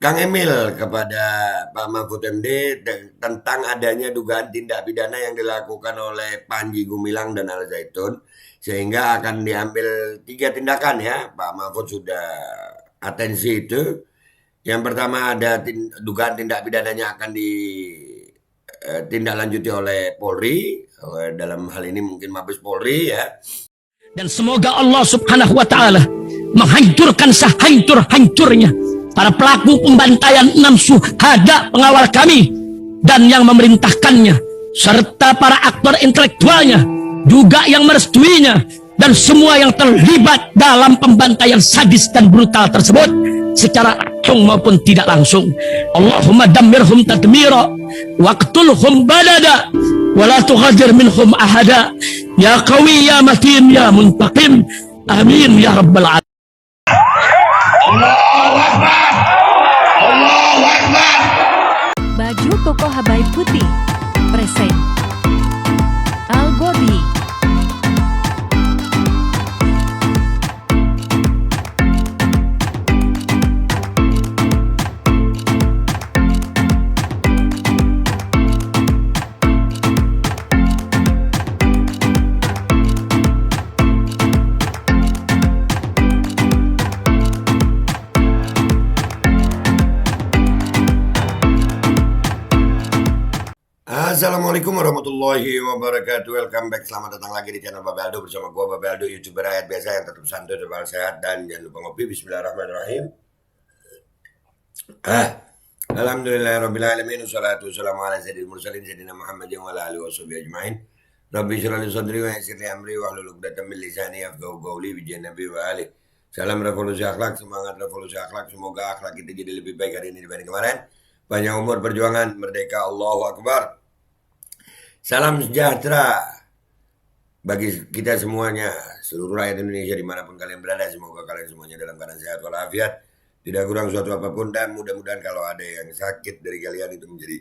Kang Emil kepada Pak Mahfud MD tentang adanya dugaan tindak pidana yang dilakukan oleh Panji Gumilang dan Al Zaitun, sehingga akan diambil 3 tindakan ya. Pak Mahfud sudah atensi itu. Yang pertama ada dugaan tindak pidananya akan ditindaklanjuti oleh Polri, dalam hal ini mungkin Mabes Polri ya. Dan semoga Allah Subhanahu wa Ta'ala menghancurkan sehancur-hancurnya para pelaku pembantaian 6 syuhada pengawal kami dan yang memerintahkannya, serta para aktor intelektualnya juga yang merestuinya, dan semua yang terlibat dalam pembantaian sadis dan brutal tersebut secara langsung maupun tidak langsung. Allahumma dammirhum tadmira waqtulhum badada wala tughadir minhum ahada ya qawi ya matin ya muntaqim amin ya rabbal alamin. Allahu Akbar. Allahu Akbar. Baju koko Habaib Putih present Al Godi. Assalamualaikum warahmatullahi wabarakatuh. Welcome back, selamat datang lagi di channel Babe Aldo bersama gua Babe Aldo, YouTuber rakyat biasa yang tetap santai, tetap sehat, dan jangan lupa ngopi. Bismillahirrahmanirrahim. Alhamdulillahirabbil alamin, wassalatu wassalamu ala sayyidil mursalin sayyidina Muhammadin wa ala alihi washabihi ajmain. Rabbi shrah li sadri wa yassir li amri wahlul 'uqdatam min lisani yafqahu qawli bi nabi wa ali. Salam revolusi akhlak, semangat revolusi akhlak. Semoga akhlak kita jadi lebih baik hari ini dibanding kemarin. Panjang umur, perjuangan, merdeka, Allahu Akbar. Salam sejahtera bagi kita semuanya, seluruh rakyat Indonesia dimanapun kalian berada. Semoga kalian semuanya dalam keadaan sehat walafiat, tidak kurang suatu apapun, dan mudah-mudahan kalau ada yang sakit dari kalian itu menjadi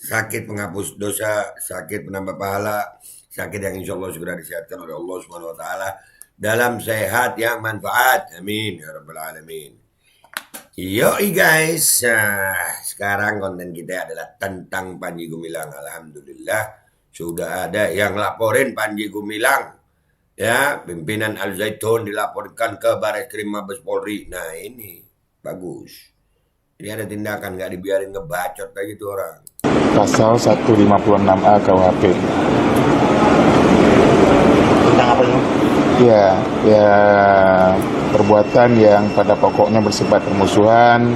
sakit penghapus dosa, sakit penambah pahala, sakit yang insya Allah segera disehatkan oleh Allah Subhanahu Wa Taala dalam sehat yang manfaat. Amin ya rabbal alamin. Yoi guys, sekarang konten kita adalah tentang Panji Gumilang. Alhamdulillah sudah ada yang laporin Panji Gumilang, ya, pimpinan Al Zaitun dilaporkan ke Bareskrim Mabes Polri. Nah ini bagus, ini ada tindakan, nggak dibiarin ngebacot kayak gitu orang. Pasal 156A KUHP. Tentang apa itu? Ya, perbuatan yang pada pokoknya bersifat permusuhan,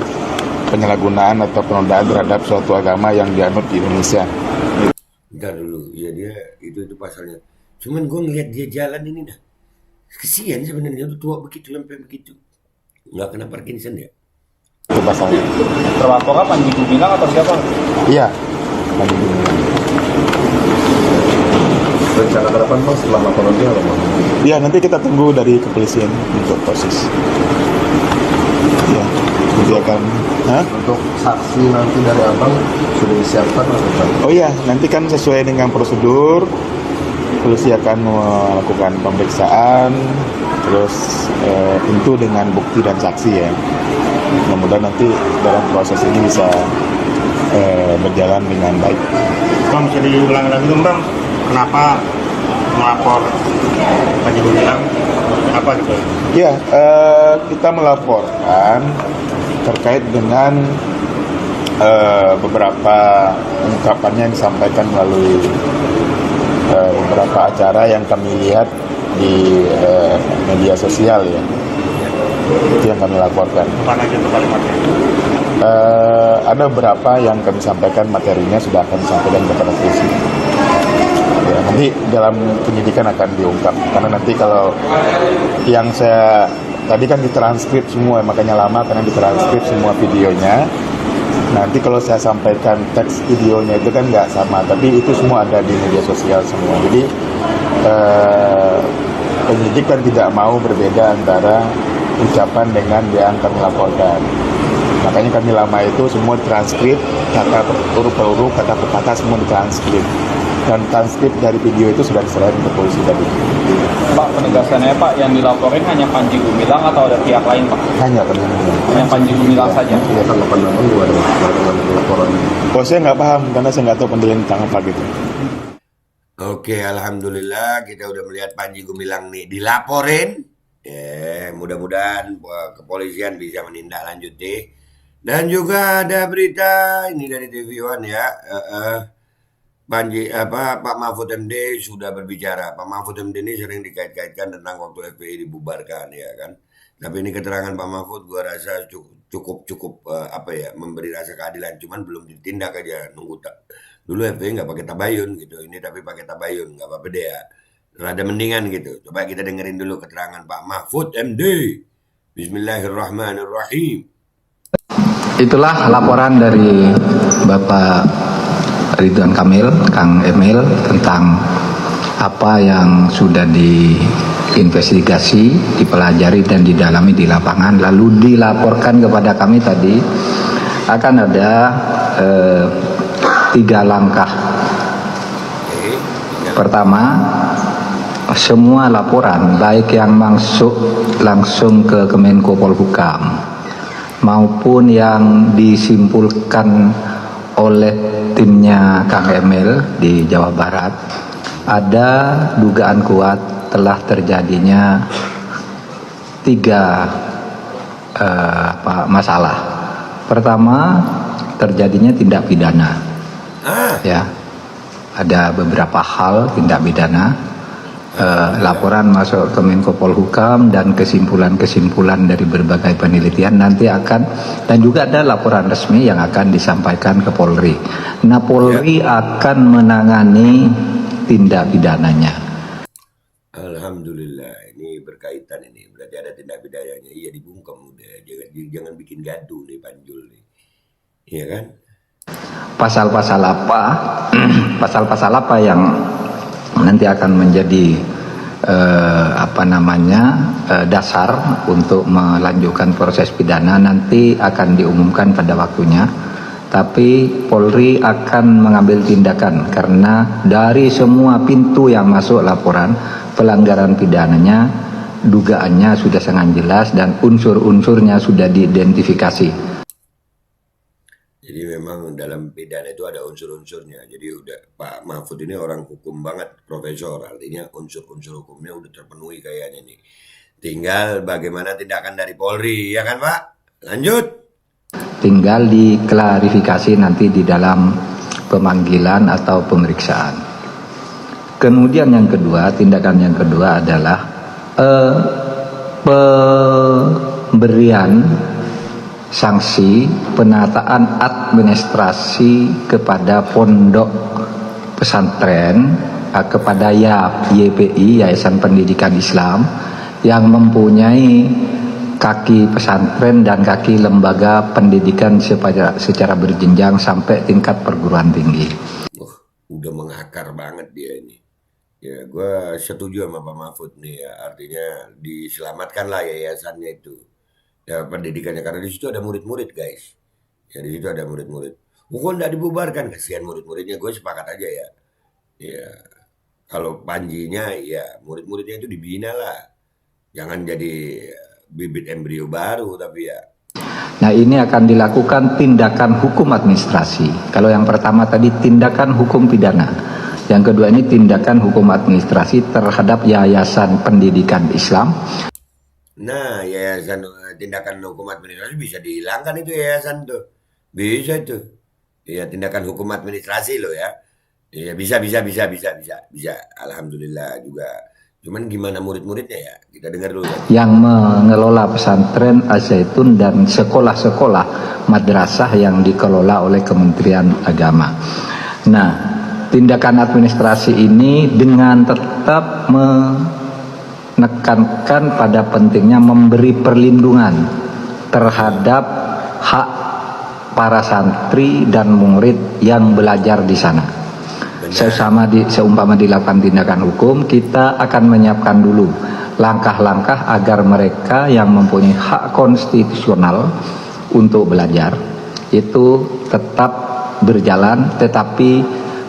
penyalahgunaan atau penodaan terhadap suatu agama yang dianut di Indonesia. Bentar dulu, ya dia itu pasalnya. Cuman gue ngeliat dia jalan ini dah, kesian sebenarnya, tuh tua begitu sampai begitu. Nggak kena Parkinson ya? Itu pasalnya. Terlapornya Panji Gumilang atau siapa? Iya, Panji Gumilang. Rencana ke depan Mas setelah laporan dia apa? Iya, nanti kita tunggu dari kepolisian untuk proses. Iya, nanti akan. Untuk saksi nanti dari abang sudah disiapkan atau? Oh iya, nanti kan sesuai dengan prosedur, polisi akan melakukan pemeriksaan, terus tentu dengan bukti dan saksi ya. Mudah-mudahan nanti dalam proses ini bisa berjalan dengan baik. Bang, bisa diulang lagi dong Bang, kenapa melapor Panji Gumilang? Apa gitu? Ya, kita melaporkan terkait dengan beberapa ungkapannya yang disampaikan melalui beberapa acara yang kami lihat di media sosial ya. Itu yang kami laporkan. Apa aja tuh kalimatnya? Ada beberapa yang kami sampaikan, materinya sudah akan disampaikan kepada polisi. Ya, nanti dalam penyidikan akan diungkap. Karena nanti kalau yang saya tadi kan ditranskrip semua, makanya lama karena ditranskrip semua videonya. Nanti kalau saya sampaikan teks videonya itu kan nggak sama, tapi itu semua ada di media sosial semua. Jadi penyidik kan tidak mau berbeda antara ucapan dengan yang kami laporkan. Makanya kami lama itu semua transkrip, kata huruf per huruf, kata per kata semua ditranskrip. dan transkrip dari video itu sudah diserahin ke polisi tadi. Pak, penegasannya Pak, yang dilaporin hanya Panji Gumilang atau ada pihak lain Pak? Hanya ternyata. Hanya Panji Gumilang saja? Iya, tanggapan namun gua ada laporan. Oh, saya nggak paham karena saya nggak tahu pendalilan apa gitu. Oke, alhamdulillah kita udah melihat Panji Gumilang nih dilaporin. Mudah-mudahan kepolisian bisa menindaklanjuti. Dan juga ada berita ini dari TV One ya. Pak Mahfud MD sudah berbicara. Pak Mahfud MD ini sering dikait-kaitkan tentang waktu FPI dibubarkan ya kan. Tapi ini keterangan Pak Mahfud gua rasa cukup memberi rasa keadilan, cuman belum ditindak aja, nunggu dulu FPI nggak pakai tabayun gitu, ini tapi pakai tabayun, nggak apa-apa deh ya, rada mendingan gitu. Coba kita dengerin dulu keterangan Pak Mahfud MD. Bismillahirrahmanirrahim. Itulah laporan dari Bapak Ridwan Kamil, Kang Emil, tentang apa yang sudah diinvestigasi, dipelajari dan didalami di lapangan, lalu dilaporkan kepada kami tadi. Akan ada 3 langkah. Pertama, semua laporan baik yang masuk langsung ke Kemenko Polhukam maupun yang disimpulkan oleh timnya Kang Emil di Jawa Barat, ada dugaan kuat telah terjadinya 3 masalah. Pertama, terjadinya tindak pidana. Ya, ada beberapa hal tindak pidana. Laporan masuk ke Menko Polhukam dan kesimpulan-kesimpulan dari berbagai penelitian nanti akan, dan juga ada laporan resmi yang akan disampaikan ke Polri. Nah, Polri akan menangani tindak pidananya. Alhamdulillah, ini berkaitan ini, berarti ada tindak pidananya. Iya, dibungkam udah, jangan bikin gaduh nih Panjul nih, iya kan? Pasal-pasal apa? Pasal-pasal apa yang nanti akan menjadi dasar untuk melanjutkan proses pidana nanti akan diumumkan pada waktunya. Tapi Polri akan mengambil tindakan karena dari semua pintu yang masuk laporan pelanggaran pidananya, dugaannya sudah sangat jelas dan unsur-unsurnya sudah diidentifikasi. Jadi memang dalam pidana itu ada unsur-unsurnya. Jadi udah Pak Mahfud ini orang hukum banget, profesor. Artinya unsur-unsur hukumnya udah terpenuhi kayaknya nih. Tinggal bagaimana tindakan dari Polri, ya kan Pak? Lanjut. Tinggal diklarifikasi nanti di dalam pemanggilan atau pemeriksaan. Kemudian yang kedua, tindakan yang kedua adalah pemberian sanksi penataan administrasi kepada pondok pesantren, kepada YPI, Yayasan Pendidikan Islam, yang mempunyai kaki pesantren dan kaki lembaga pendidikan secara berjenjang sampai tingkat perguruan tinggi. Udah mengakar banget dia ini. Ya, gue setuju sama Pak Mahfud nih ya, artinya diselamatkanlah yayasannya itu. Ya, pendidikannya, karena di situ ada murid-murid guys. Ya, di situ ada murid-murid. Mungkin tidak dibubarkan, kasihan murid-muridnya, gue sepakat aja ya. Ya, kalau Panjinya ya murid-muridnya itu dibina lah. Jangan jadi bibit embrio baru tapi ya. Nah, ini akan dilakukan tindakan hukum administrasi. Kalau yang pertama tadi tindakan hukum pidana. Yang kedua ini tindakan hukum administrasi terhadap Yayasan Pendidikan Islam. Nah, yayasan tindakan hukum administrasi bisa dihilangkan itu yayasan tuh. Bisa tuh. Ya, tindakan hukum administrasi loh ya. Ya, bisa. Alhamdulillah juga. Cuman gimana murid-muridnya ya? Kita dengar dulu ya. Yang mengelola pesantren Az-Zaitun dan sekolah-sekolah madrasah yang dikelola oleh Kementerian Agama. Nah, tindakan administrasi ini dengan tetap menekankan pada pentingnya memberi perlindungan terhadap hak para santri dan murid yang belajar di sana. Seumpama dilakukan tindakan hukum, kita akan menyiapkan dulu langkah-langkah agar mereka yang mempunyai hak konstitusional untuk belajar itu tetap berjalan, tetapi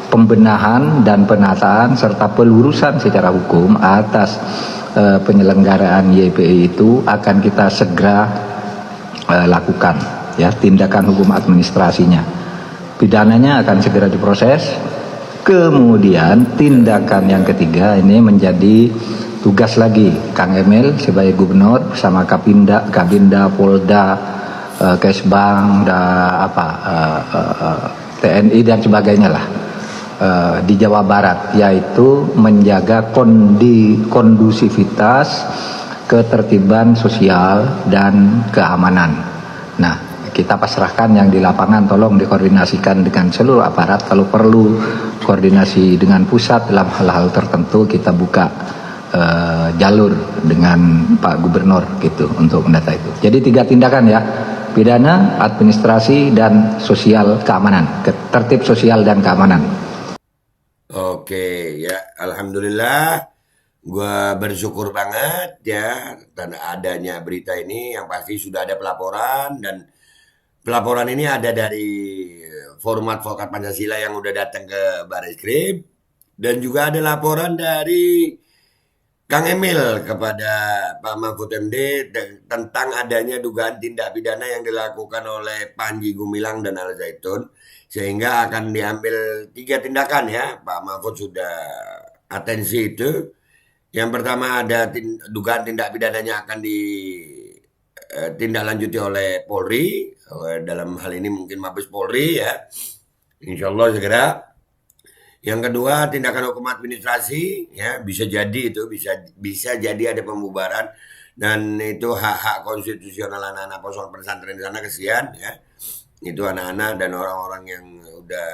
pembenahan dan penataan serta pelurusan secara hukum atas penyelenggaraan YPI itu akan kita segera lakukan, ya, tindakan hukum administrasinya. Pidananya akan segera diproses. Kemudian tindakan yang ketiga ini menjadi tugas lagi Kang Emil sebagai gubernur bersama Kabinda, Polda, Kesbang, TNI dan sebagainya lah di Jawa Barat, yaitu menjaga kondusivitas, ketertiban sosial dan keamanan. Nah, kita pasrahkan yang di lapangan, tolong dikoordinasikan dengan seluruh aparat. Kalau perlu koordinasi dengan pusat dalam hal-hal tertentu, kita buka jalur dengan Pak Gubernur gitu untuk mendata itu. Jadi 3 tindakan ya: pidana, administrasi, dan sosial keamanan, tertib sosial dan keamanan. Oke, ya, alhamdulillah, gue bersyukur banget ya dan adanya berita ini. Yang pasti sudah ada pelaporan, dan pelaporan ini ada dari Forum Advokat Pancasila yang udah datang ke Barreskrim, dan juga ada laporan dari Kang Emil kepada Pak Mahfud MD tentang adanya dugaan tindak pidana yang dilakukan oleh Panji Gumilang dan Al Zaitun, sehingga akan diambil 3 tindakan ya. Pak Mahfud sudah atensi itu. Yang pertama ada dugaan tindak pidananya akan ditindaklanjuti oleh Polri, dalam hal ini mungkin Mabes Polri ya, insya Allah segera. Yang kedua tindakan hukum administrasi ya, bisa jadi itu bisa jadi ada pembubaran, dan itu hak-hak konstitusional anak-anak pondok pesantren di sana, kesian ya. Itu anak-anak dan orang-orang yang udah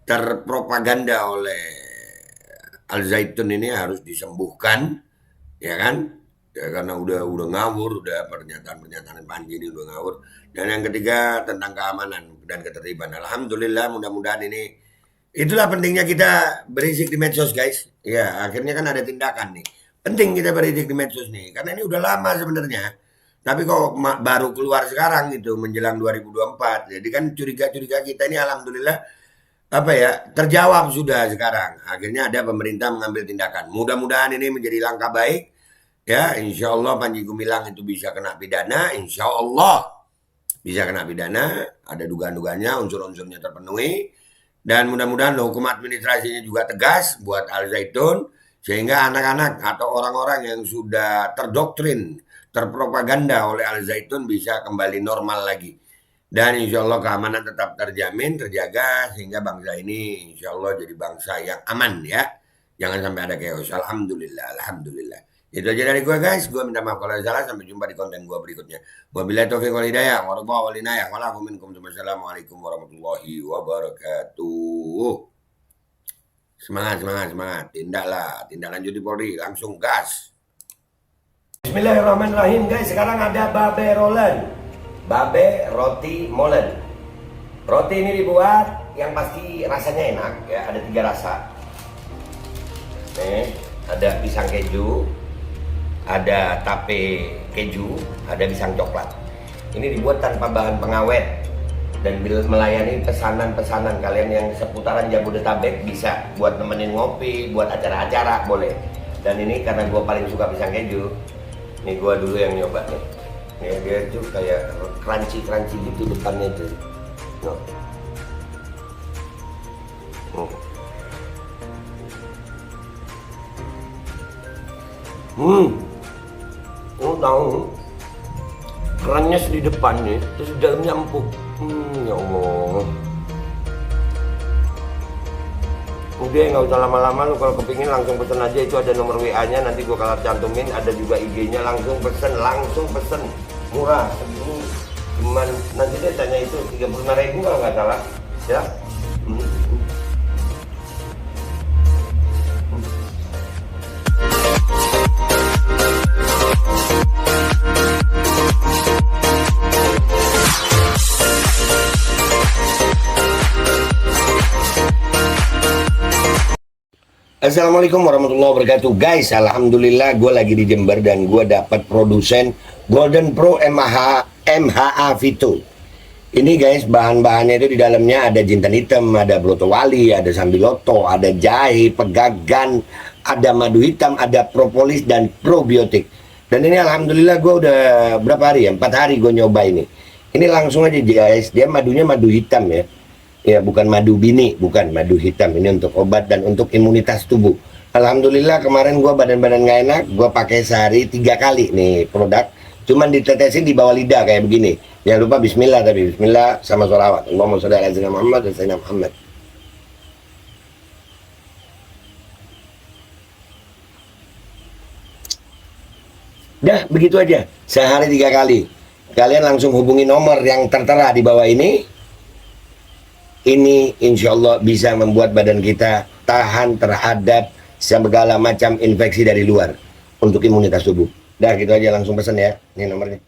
terpropaganda oleh Al Zaitun ini harus disembuhkan ya kan, ya, karena udah ngawur, udah pernyataan Panji ini udah ngawur. Dan yang ketiga tentang keamanan dan ketertiban. Alhamdulillah, mudah-mudahan ini, itulah pentingnya kita berisik di medsos guys. Ya, akhirnya kan ada tindakan nih. Penting kita berisik di medsos nih, karena ini udah lama sebenarnya. Tapi kok baru keluar sekarang gitu menjelang 2024. Jadi kan curiga-curiga kita ini alhamdulillah terjawab sudah sekarang. Akhirnya ada pemerintah mengambil tindakan. Mudah-mudahan ini menjadi langkah baik. Ya, insya Allah Panji Gumilang itu bisa kena pidana. Insya Allah bisa kena pidana. Ada dugaan-dugaannya, unsur-unsurnya terpenuhi. Dan mudah-mudahan hukum administrasinya juga tegas buat Al Zaitun, sehingga anak-anak atau orang-orang yang sudah terdoktrin, terpropaganda oleh Al Zaitun bisa kembali normal lagi. Dan insya Allah keamanan tetap terjamin, terjaga, sehingga bangsa ini insya Allah jadi bangsa yang aman ya. Jangan sampai ada chaos. Alhamdulillah, alhamdulillah. Itu aja dari gue guys. Gue minta maaf kalau ada salah. Sampai jumpa di konten gue berikutnya. Wabillahi taufiq wal hidayah. Wassalamualaikum warahmatullahi wabarakatuh. Semangat, semangat, semangat. Tindak lanjut di Polri. Langsung gas. Bismillahirrahmanirrahim guys. Sekarang ada babe rolen. Babe roti molen. Roti ini dibuat yang pasti rasanya enak ya. Ada 3 rasa. Nih, ada pisang keju, ada tape keju, ada pisang coklat. Ini dibuat tanpa bahan pengawet dan melayani pesanan-pesanan kalian yang seputaran Jabodetabek. Bisa buat nemenin ngopi, buat acara-acara boleh. Dan ini karena gue paling suka pisang keju, nih gue dulu yang nyoba nih. Ya, dia itu kayak crunchy gitu depannya itu. No. Oh tahu, kerannya di depannya, terus di dalamnya empuk. Ya Allah. Udah nggak usah lama-lama, lu kalau kepingin langsung pesen aja, itu ada nomor WA-nya, nanti gua kalau cantumin, ada juga IG-nya, langsung pesen, murah. Cuman nanti dia tanya itu 35.000 kalau nggak salah, ya. Assalamualaikum warahmatullahi wabarakatuh guys. Alhamdulillah gue lagi di Jember dan gue dapat produsen Golden Pro MHA Vito. Ini guys, bahan-bahannya itu di dalamnya ada jintan hitam, ada broto wali, ada sambiloto, ada jahe, pegagan, ada madu hitam, ada propolis dan probiotik. Dan ini alhamdulillah gue udah berapa hari ya? 4 hari gue nyoba ini. Ini langsung aja guys, dia madunya madu hitam ya. Ya bukan madu bini, bukan madu hitam. Ini untuk obat dan untuk imunitas tubuh. Alhamdulillah kemarin gue badan-badan gak enak, gue pakai sehari 3 kali nih produk. Cuman ditetesin di bawah lidah kayak begini. Jangan lupa bismillah, tapi bismillah sama sholawat. Allahumma sholli ala sayyidina Muhammad dan sayyidina Muhammad. Dah begitu aja, sehari 3 kali. Kalian langsung hubungi nomor yang tertera di bawah ini. Ini insya Allah bisa membuat badan kita tahan terhadap segala macam infeksi dari luar untuk imunitas tubuh. Dah gitu aja, langsung pesan ya, ini nomornya.